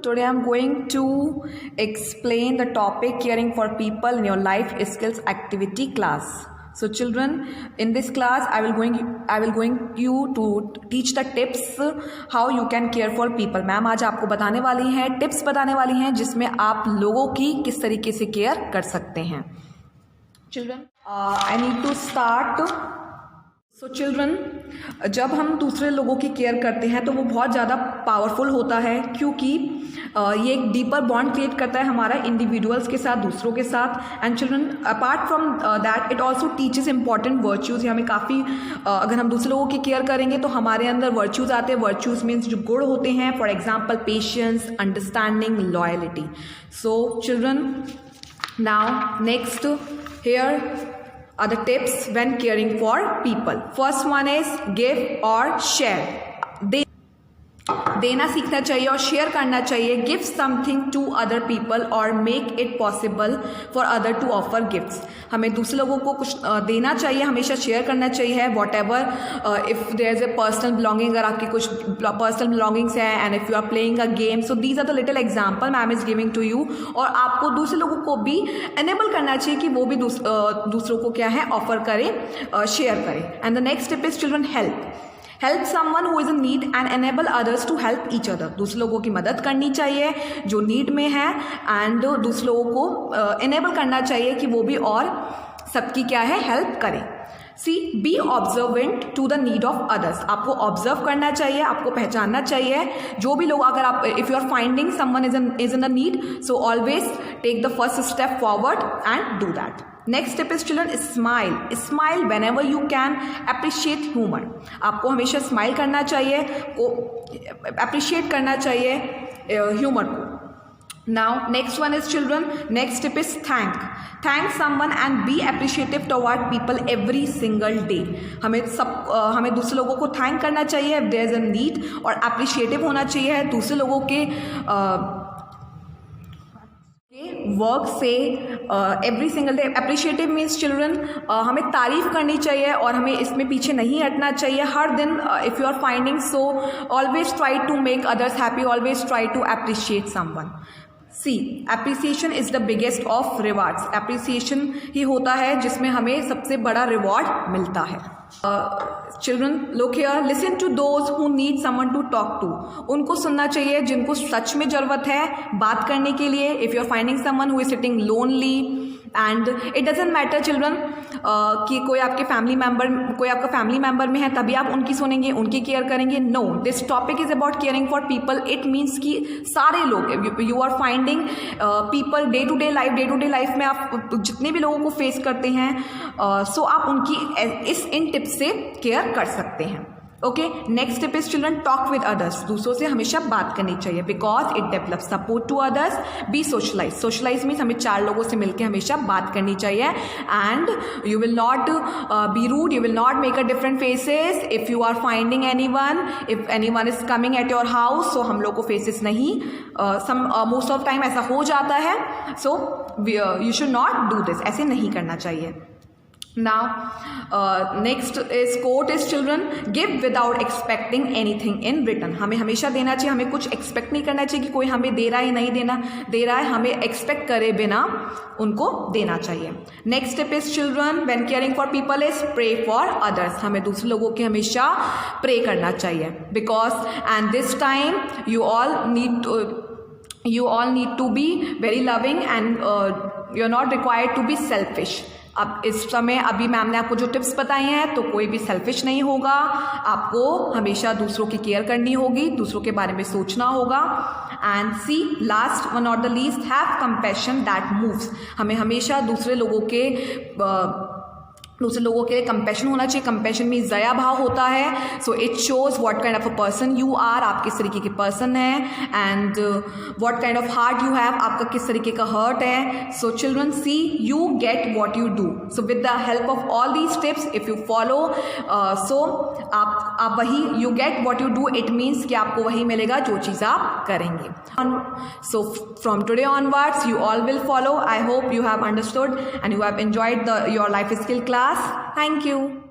Today I'm going to explain the topic caring for people in your life skills activity class. So children, in this class I will going you to teach the tips how you can care for people. Ma'am आज आपको बताने वाली हैं, tips बताने वाली हैं जिसमें आप लोगों की किस तरीके से केयर कर सकते हैं. Children, I need to start. So children, जब हम दूसरे लोगों की केयर करते हैं तो वो बहुत ज़्यादा पावरफुल होता है, क्योंकि ये एक डीपर बॉन्ड क्रिएट करता है हमारा इंडिविजुअल्स के साथ, दूसरों के साथ. And children, apart from that it also teaches important virtues. ये हमें काफ़ी अगर हम दूसरे लोगों की केयर करेंगे तो हमारे अंदर वर्च्यूज़ आते हैं. वर्च्यूज़ मीन्स जो गुण होते हैं, for example patience, understanding, loyalty. So children, now next here are the tips when caring for people. First one is give or share. देना सीखना चाहिए और शेयर करना चाहिए. Give something to other people और make it possible for other to offer gifts. हमें दूसरे लोगों को कुछ देना चाहिए, हमेशा शेयर करना चाहिए. Whatever if there is a personal belonging, अगर आपकी कुछ पर्सनल बिलोंगिंग्स हैं and if you are playing a game, so these are the little example ma'am is giving to you. और आपको दूसरे लोगों को भी एनेबल करना चाहिए कि वो भी दूसरों को क्या है ऑफर करें, शेयर करें. And the next tip is children help someone who is in need and enable others to help each other. दूसरे लोगों की मदद करनी चाहिए जो नीड में है, एंड दूसरे लोगों को एनेबल करना चाहिए कि वो भी और सबकी क्या है हेल्प करें. See be observant to the need of others. आपको ऑब्जर्व करना चाहिए, आपको पहचानना चाहिए जो भी लोग, अगर आप if you are finding someone is in the need, so always take the first step forward and do that. Next tip is children smile whenever you can. Appreciate humour. आपको हमेशा स्माइल करना चाहिए, को appreciate करना चाहिए humour को. Now next one is children, next tip is thank someone and be appreciative toward people every single day. हमें दूसरे लोगों को थैंक करना चाहिए if there is a need, और अप्रिशिएटिव होना चाहिए दूसरे लोगों के वर्क से every single day. Appreciative means children हमें तारीफ करनी चाहिए और हमें इसमें पीछे नहीं हटना चाहिए. हर दिन if you are finding, so always try to make others happy, always try to appreciate someone. See appreciation is the biggest of rewards. Appreciation ही होता है जिसमें हमें सबसे बड़ा रिवॉर्ड मिलता है. Children look here, listen to those who need someone to talk to. उनको सुनना चाहिए जिनको सच में ज़रूरत है बात करने के लिए. If you are finding someone who is sitting lonely, and it doesn't matter children कि कोई आपका फैमिली मेम्बर में है तभी आप उनकी सुनेंगे, उनकी केयर करेंगे. No, this topic is about caring for people. It means कि सारे लोग, you are finding people day to day life में आप जितने भी लोगों को फेस करते हैं, सो आप उनकी इन टिप्स से केयर कर सकते हैं. Okay, next tip is children talk with others. दूसरों से हमेशा बात करनी चाहिए because it develop support to others. Be socialize means हमें 4 लोगों से मिलकर हमेशा बात करनी चाहिए. And you will not be rude, you will not make a different faces. If you are finding if any one is coming at your house, so हम लोग को फेसेस नहीं, मोस्ट ऑफ टाइम ऐसा हो जाता है. So you should not do this. ऐसे नहीं करना चाहिए. Now next is quote is children, give without expecting anything in return. हमें हमेशा देना चाहिए, हमें कुछ एक्सपेक्ट नहीं करना चाहिए कि कोई हमें दे रहा है नहीं दे रहा है. हमें एक्सपेक्ट करे बिना उनको देना चाहिए. Next tip is children when caring for people is pray for others. हमें दूसरे लोगों की हमेशा प्रे करना चाहिए because and this time you all need to be very loving and you're not required to be selfish. अब इस समय अभी मैम ने आपको जो टिप्स बताई हैं तो कोई भी सेल्फिश नहीं होगा. आपको हमेशा दूसरों की केयर करनी होगी, दूसरों के बारे में सोचना होगा. And see last one not the least, have compassion that moves. हमें हमेशा दूसरे लोगों के लिए कंपैशन होना चाहिए. कंपैशन में दया भाव होता है. So it shows what kind of a person you are. आप किस तरीके के पर्सन हैं, and what kind of heart you have. आपका किस तरीके का हर्ट है. So children, see you get what you do. So with the help of all these tips if you follow, so आप वही you get what you do. It means कि आपको वही मिलेगा जो चीज़ आप करेंगे. So from today onwards you all will follow. I hope you have understood and you have enjoyed your life skill class. Thank you.